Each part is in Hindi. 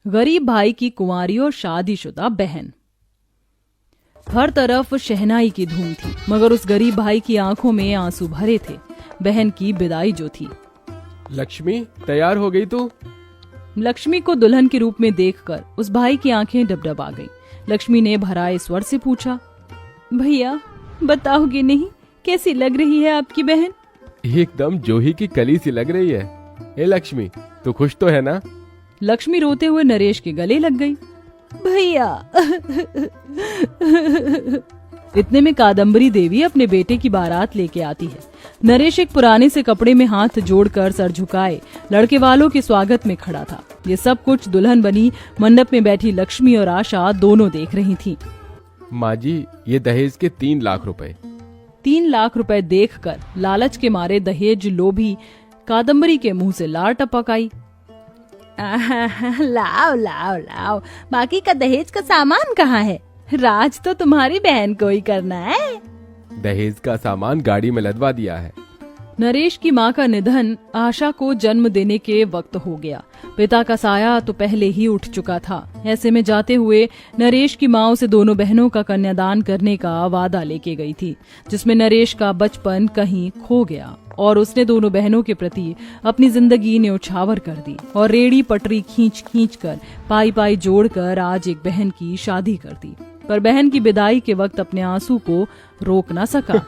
गरीब भाई की कुंवारी और शादीशुदा बहन। हर तरफ शहनाई की धूम थी, मगर उस गरीब भाई की आंखों में आंसू भरे थे। बहन की विदाई जो थी। लक्ष्मी, तैयार हो गई तू? लक्ष्मी को दुल्हन के रूप में देखकर उस भाई की आंखें डबडबा गईं। लक्ष्मी ने भराए स्वर से पूछा, भैया बताओगे नहीं कैसी लग रही है आपकी बहन? एकदम जूही की कली सी लग रही है। ए लक्ष्मी, तू खुश तो है ना? लक्ष्मी रोते हुए नरेश के गले लग गई। भैया। इतने में कादम्बरी देवी अपने बेटे की बारात लेके आती है। नरेश एक पुराने से कपड़े में हाथ जोड़कर सर झुकाए लड़के वालों के स्वागत में खड़ा था। ये सब कुछ दुल्हन बनी मंडप में बैठी लक्ष्मी और आशा दोनों देख रही थीं। माँ जी, ये दहेज के 3 लाख रुपए। 3 लाख रुपए देखकर लालच के मारे दहेज लोभी कादम्बरी के मुंह से लार टपक आई। लाओ लाओ लाओ, बाकी का दहेज का सामान कहाँ है? राज तो तुम्हारी बहन को ही करना है। दहेज का सामान गाड़ी में लदवा दिया है। नरेश की माँ का निधन आशा को जन्म देने के वक्त हो गया। पिता का साया तो पहले ही उठ चुका था। ऐसे में जाते हुए नरेश की माँ उसे दोनों बहनों का कन्यादान करने का वादा लेके गई थी, जिसमें नरेश का बचपन कहीं खो गया और उसने दोनों बहनों के प्रति अपनी जिंदगी न्यौछावर कर दी और रेड़ी पटरी खींच खींच कर पाई पाई जोड़कर आज एक बहन की शादी कर दी। पर बहन की विदाई के वक्त अपने आंसू को रोक न सका।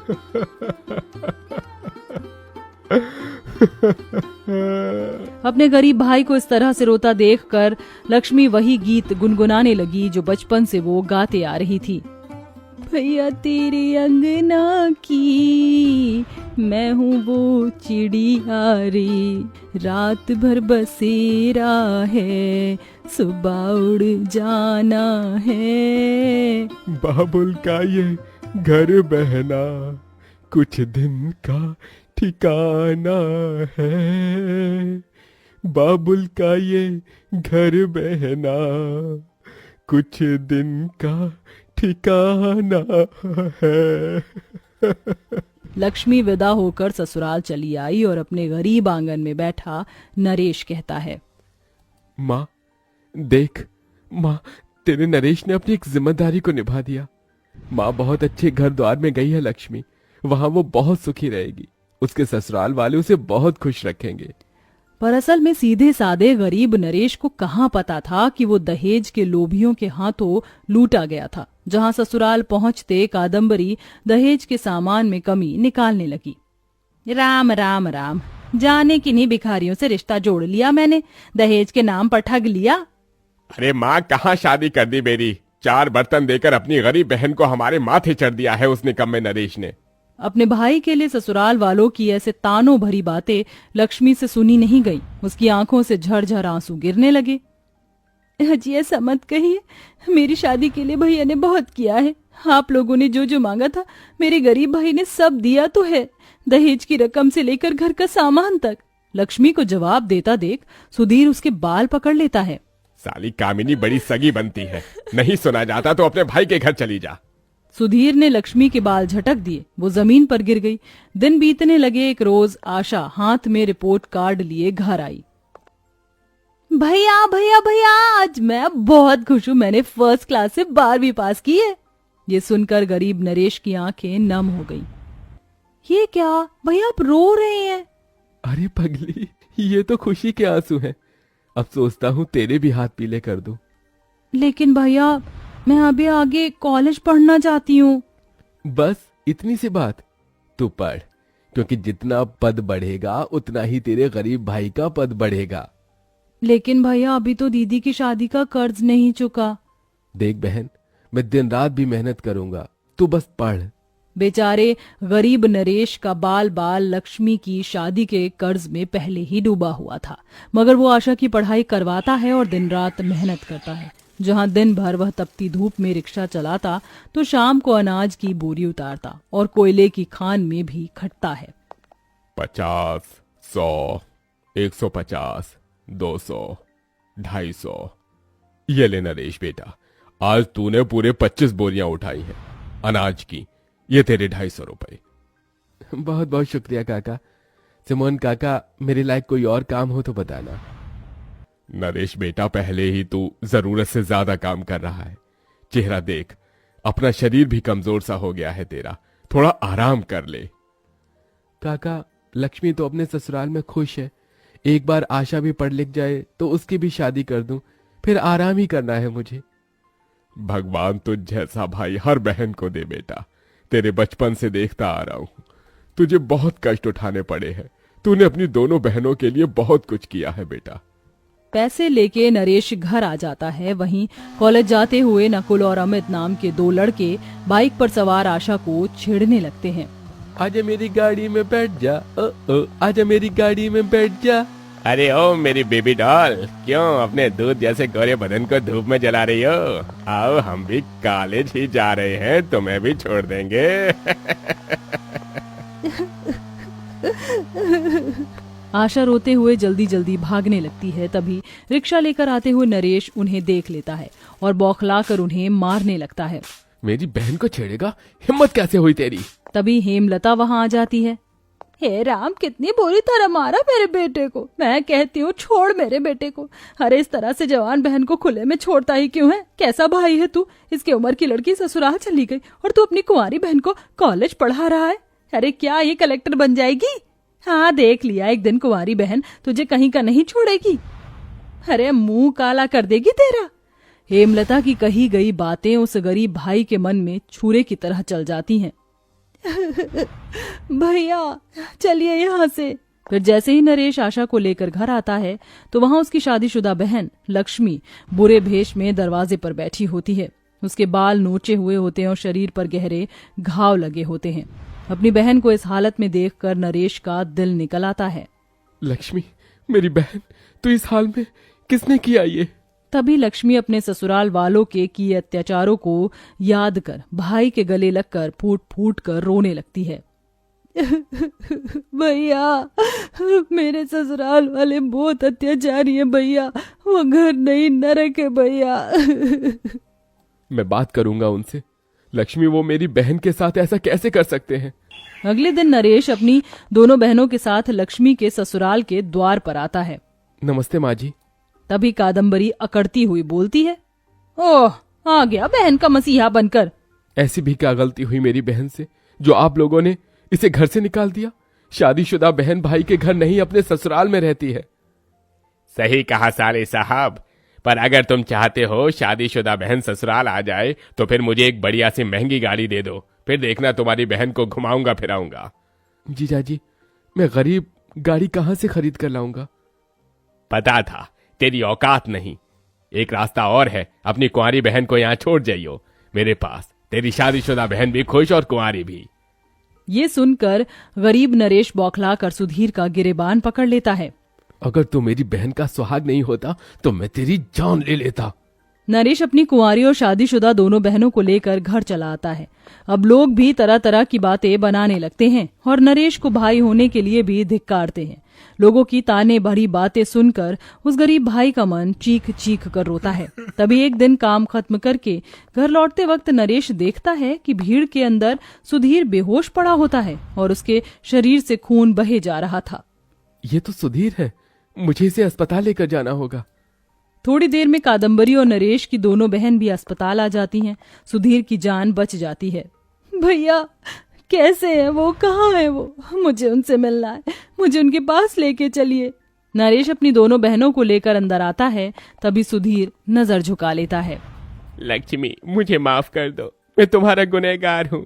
अपने गरीब भाई को इस तरह से रोता देखकर लक्ष्मी वही गीत गुनगुनाने लगी जो बचपन से वो गाते आ रही थी। भैया तेरे अंगना की मैं हूँ वो चिड़िया रे, रात भर बसेरा है, सुबह उड़ जाना है। बाबुल का ये घर बहना कुछ दिन का ठिकाना है। बाबुल का ये घर बहना कुछ दिन का ठिकाना है। लक्ष्मी विदा होकर ससुराल चली आई और अपने गरीब आंगन में बैठा नरेश कहता है, माँ देख, माँ तेरे नरेश ने अपनी एक जिम्मेदारी को निभा दिया। माँ बहुत अच्छे घर द्वार में गई है लक्ष्मी, वहाँ वो बहुत सुखी रहेगी। उसके ससुराल वाले उसे बहुत खुश रखेंगे। पर असल में सीधे साधे गरीब नरेश को कहाँ पता था कि वो दहेज के लोभियों के हाथों लूटा गया था। जहाँ ससुराल पहुँचते कादम्बरी दहेज के सामान में कमी निकालने लगी। राम राम राम, जाने किन्हीं भिखारियों से रिश्ता जोड़ लिया मैंने, दहेज के नाम पर ठग लिया। अरे माँ, कहाँ शादी कर दी मेरी? 4 बर्तन देकर अपनी गरीब बहन को हमारे माथे चढ़ दिया है उस निकम्मे नरेश ने। अपने भाई के लिए ससुराल वालों की ऐसे तानों भरी बातें लक्ष्मी से सुनी नहीं गई। उसकी आंखों से झरझर आंसू गिरने लगे। जी ऐसा मत कहिए, मेरी शादी के लिए भैया ने बहुत किया है। आप लोगों ने जो जो मांगा था मेरे गरीब भाई ने सब दिया तो है, दहेज की रकम से लेकर घर का सामान तक। लक्ष्मी को जवाब देता देख सुधीर उसके बाल पकड़ लेता है। साली कामिनी बड़ी सगी बनती है, नहीं सुना जाता तो अपने भाई के घर चली जा। सुधीर ने लक्ष्मी के बाल झटक दिए, वो जमीन पर गिर गई। दिन बीतने लगे। एक रोज आशा हाथ में रिपोर्ट कार्ड लिए घर आई। भैया भैया भैया, आज मैं बहुत खुश हूँ, मैंने फर्स्ट क्लास से 12वीं पास की है। ये सुनकर गरीब नरेश की आंखें नम हो गईं। ये क्या भैया, आप रो रहे हैं? अरे पगली, ये तो खुशी के आंसू हैं। अब सोचता हूँ तेरे भी हाथ पीले कर दूं। लेकिन भैया मैं अभी आगे कॉलेज पढ़ना चाहती हूँ। बस इतनी सी बात? तू पढ़, क्योंकि जितना पद बढ़ेगा उतना ही तेरे गरीब भाई का पद बढ़ेगा। लेकिन भैया अभी तो दीदी की शादी का कर्ज नहीं चुका। देख बहन, मैं दिन रात भी मेहनत करूंगा, तू बस पढ़। बेचारे गरीब नरेश का बाल बाल लक्ष्मी की शादी के कर्ज में पहले ही डूबा हुआ था, मगर वो आशा की पढ़ाई करवाता है और दिन रात मेहनत करता है। जहां दिन भर वह तपती धूप में रिक्शा चलाता तो शाम को अनाज की बोरी उतारता और कोयले की खान में भी खटता है। 50, 100, 150, 200, 250। ये ले नरेश बेटा, आज तूने पूरे 25 बोरियां उठाई हैं अनाज की। ये तेरे 250 रुपए। बहुत बहुत शुक्रिया काका। सिमोन काका, मेरे लायक कोई और काम हो तो बताना। नरेश बेटा, पहले ही तू जरूरत से ज्यादा काम कर रहा है। चेहरा देख, अपना शरीर भी कमजोर सा हो गया है तेरा, थोड़ा आराम कर ले। काका, लक्ष्मी तो अपने ससुराल में खुश है। एक बार आशा भी पढ़ लिख जाए तो उसकी भी शादी कर दूं, फिर आराम ही करना है मुझे। भगवान तुझ जैसा भाई हर बहन को दे बेटा। तेरे बचपन से देखता आ रहा हूं, तुझे बहुत कष्ट उठाने पड़े हैं। तूने अपनी दोनों बहनों के लिए बहुत कुछ किया है बेटा। पैसे लेके नरेश घर आ जाता है। वहीं कॉलेज जाते हुए नकुल और अमित नाम के दो लड़के बाइक पर सवार आशा को छेड़ने लगते हैं। आजा मेरी गाड़ी में बैठ जा, आजा मेरी गाड़ी में बैठ जा। अरे ओ मेरी बेबी डॉल, क्यों अपने दूध जैसे गोरे बदन को धूप में जला रही हो? आओ, हम भी कॉलेज ही जा रहे हैं, तुम्हें भी छोड़ देंगे। आशा रोते हुए जल्दी जल्दी भागने लगती है। तभी रिक्शा लेकर आते हुए नरेश उन्हें देख लेता है और बौखलाकर उन्हें मारने लगता है। मेरी बहन को छेड़ेगा? हिम्मत कैसे हुई तेरी? तभी हेमलता वहां आ जाती है। हे राम, कितनी बुरी तरह मारा मेरे बेटे को। मैं कहती हूँ छोड़ मेरे बेटे को। अरे इस तरह से जवान बहन को खुले में छोड़ता ही क्यों है? कैसा भाई है तू? इसकी उम्र की लड़की ससुराल चली गई और तू अपनी कुंवारी बहन को कॉलेज पढ़ा रहा है। अरे क्या ये कलेक्टर बन जाएगी? हाँ, देख लिया, एक दिन कुंवारी बहन तुझे कहीं का नहीं छोड़ेगी। अरे मुंह काला कर देगी तेरा। हेमलता की कही गई बातें उस गरीब भाई के मन में छुरे की तरह चल जाती हैं। भैया चलिए यहाँ से। फिर जैसे ही नरेश आशा को लेकर घर आता है तो वहां उसकी शादीशुदा बहन लक्ष्मी बुरे भेष में दरवाजे पर बैठी होती है। उसके बाल नोचे हुए होते हैं और शरीर पर गहरे घाव लगे होते हैं। अपनी बहन को इस हालत में देखकर नरेश का दिल निकल आता है। लक्ष्मी, मेरी बहन, तो इस हाल में किसने किया ये? तभी लक्ष्मी अपने ससुराल वालों के किए अत्याचारों को याद कर भाई के गले लगकर फूट फूट कर रोने लगती है। भैया, मेरे ससुराल वाले बहुत अत्याचारी हैं भैया। वो घर नहीं, नरक है भैया। मैं बात करूंगा उनसे। लक्ष्मी, वो मेरी बहन के साथ ऐसा कैसे कर सकते हैं? अगले दिन नरेश अपनी दोनों बहनों के साथ लक्ष्मी के ससुराल के द्वार पर आता है। नमस्ते माँ जी। तभी कादम्बरी अकड़ती हुई बोलती है, ओह, आ गया बहन का मसीहा बनकर। ऐसी भी क्या गलती हुई मेरी बहन से जो आप लोगों ने इसे घर से निकाल दिया? शादीशुदा बहन भाई के घर नहीं, अपने ससुराल में रहती है। सही कहा साले साहब, पर अगर तुम चाहते हो शादीशुदा बहन ससुराल आ जाए तो फिर मुझे एक बढ़िया सी महंगी गाड़ी दे दो, फिर देखना तुम्हारी बहन को घुमाऊंगा फिराऊंगा। जीजा जी, मैं गरीब, गाड़ी कहाँ से खरीद कर लाऊंगा? पता था तेरी औकात नहीं। एक रास्ता और है, अपनी कुंवारी बहन को यहाँ छोड़ जाइयो मेरे पास। तेरी शादीशुदा बहन भी खुश और कुंवारी भी। ये सुनकर गरीब नरेश बौखला कर सुधीर का गिरेबान पकड़ लेता है। अगर तू मेरी बहन का सुहाग नहीं होता तो मैं तेरी जान ले लेता। नरेश अपनी कुंवारी और शादीशुदा दोनों बहनों को लेकर घर चला आता है। अब लोग भी तरह तरह की बातें बनाने लगते हैं और नरेश को भाई होने के लिए भी धिक्कारते हैं। लोगों की ताने भरी बातें सुनकर उस गरीब भाई का मन चीख चीख कर रोता है। तभी एक दिन काम खत्म करके घर लौटते वक्त नरेश देखता है कि भीड़ के अंदर सुधीर बेहोश पड़ा होता है और उसके शरीर से खून बहे जा रहा था। ये तो सुधीर है, मुझे इसे अस्पताल लेकर जाना होगा। थोड़ी देर में कादम्बरी और नरेश की दोनों बहन भी अस्पताल आ जाती हैं। सुधीर की जान बच जाती है। भैया कैसे है वो? कहाँ है वो? मुझे उनसे मिलना है, मुझे उनके पास लेके चलिए। नरेश अपनी दोनों बहनों को लेकर अंदर आता है। तभी सुधीर नजर झुका लेता है। लक्ष्मी, मुझे माफ कर दो, मैं तुम्हारा गुनहगार हूँ।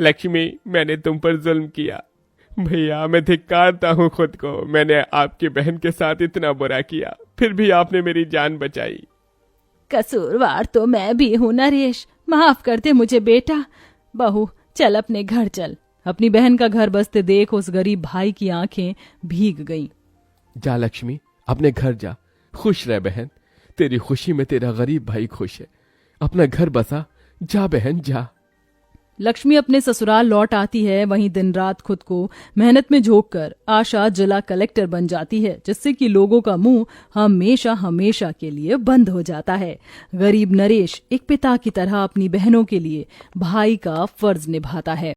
लक्ष्मी, मैंने तुम पर जुल्म किया। भैया, मैं धिक्कारता हूँ खुद को। मैंने आपकी बहन के साथ इतना बुरा किया, फिर भी आपने मेरी जान बचाई। कसूरवार तो मैं भी हूँ नरेश, माफ कर दे मुझे बेटा। बहू चल अपने घर चल। अपनी बहन का घर बसते देख उस गरीब भाई की आंखें भीग गईं। जा लक्ष्मी, अपने घर जा, खुश रह बहन। तेरी खुशी में तेरा गरीब भाई खुश है। अपना घर बसा, जा बहन जा। लक्ष्मी अपने ससुराल लौट आती है। वहीं दिन रात खुद को मेहनत में झोंककर आशा जिला कलेक्टर बन जाती है, जिससे कि लोगों का मुंह हमेशा हमेशा के लिए बंद हो जाता है। गरीब नरेश एक पिता की तरह अपनी बहनों के लिए भाई का फर्ज निभाता है।